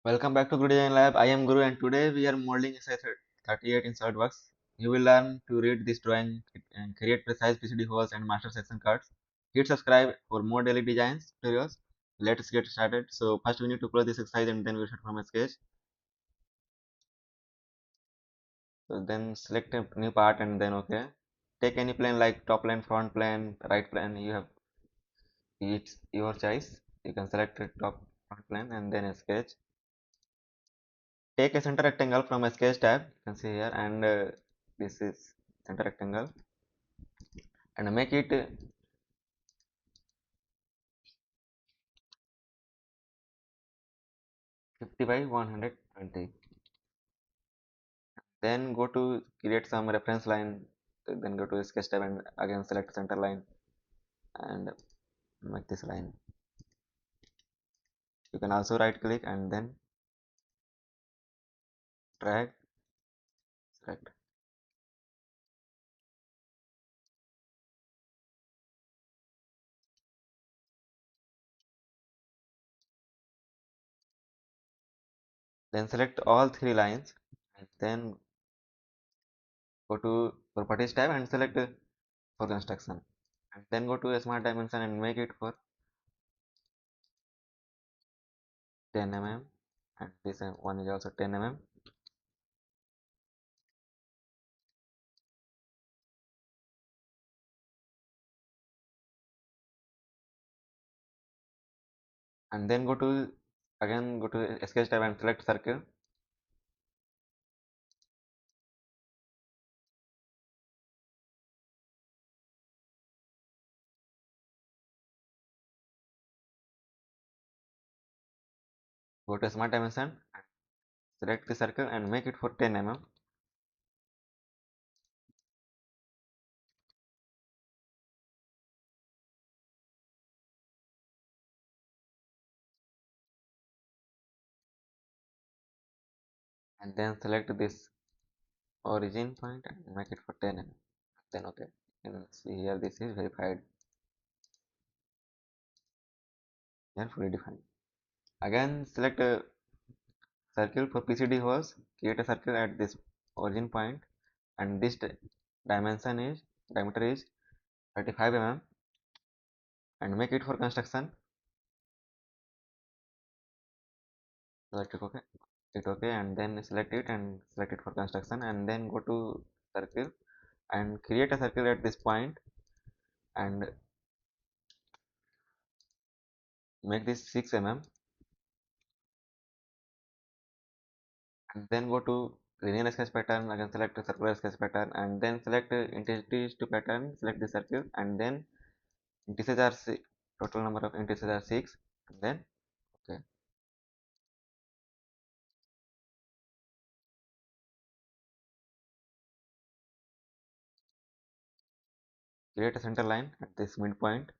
Welcome back to Guru Design Lab. I am Guru and today we are modeling exercise 38 in SOLIDWORks. You will learn to read this drawing and create precise PCD holes and master section cuts. Hit subscribe for more daily designs tutorials. Let's get started. So first we need to close this exercise and then we'll start from a sketch. So then select a new part and then okay. Take any plane like top plane, front plane, right plane. You have it's your choice. You can select the top front plane and then a sketch. Take a center rectangle from a sketch tab. You can see here and this is center rectangle and make it 50 by 120. Then go to create some reference line. Then go to sketch tab and again select center line and make this line. You can also right click and then drag, select. Then select all three lines and then go to properties tab and select for construction and then go to a smart dimension and make it for 10 mm and this one is also 10 mm. And then go to again go to sketch tab and select circle. Go to smart dimension, select the circle and make it for 10 mm. And then select this origin point and make it for 10 mm. Then okay, you can see here this is verified, here fully defined. Again select a circle for PCD holes, create a circle at this origin point and this dimension is diameter is 35 mm and make it for construction. Select it okay, and then select it and select it for construction and then go to circle and create a circle at this point and make this 6 mm and then go to linear sketch pattern, again select a circular sketch pattern and then select intensities to pattern, select the circle and then indices are total number of indices are 6 and then okay. Create a center line at this midpoint.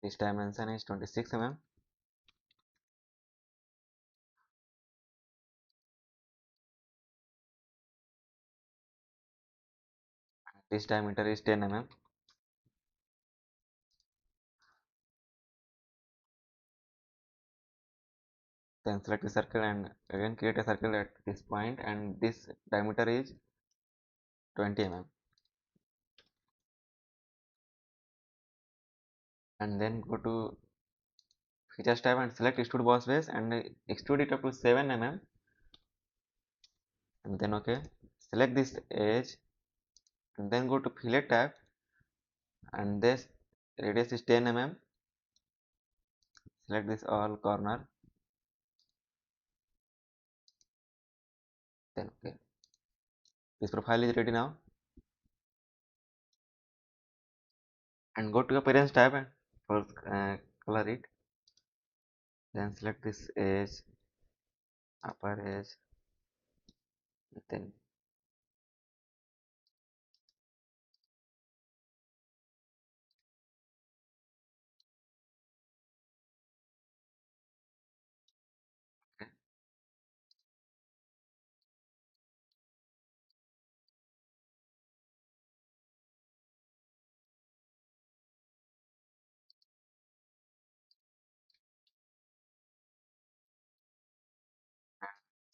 This dimension is 26 mm. This diameter is 10 mm. Then select the circle and again create a circle at this point and this diameter is 20 mm and then go to features tab and select extrude boss base and extrude it up to 7 mm and then okay, select this edge and then go to fillet tab and this radius is 10 mm. Select this all corner, then okay, this profile is ready now and go to appearance tab and for color it, then select this edge, upper edge, then okay.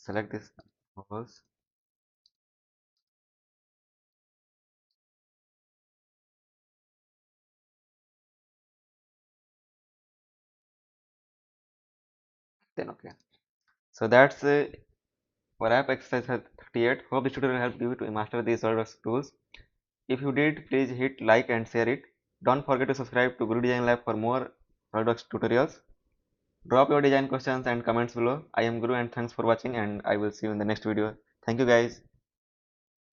select this holes. Then okay. So that's for app exercise 38. Hope this tutorial helped you to master these SolidWorks tools. If you did, please hit like and share it. Don't forget to subscribe to Guru Design Lab for more SolidWorks tutorials. Drop your design questions and comments below. I am Guru and thanks for watching, and I will see you in the next video. Thank you guys.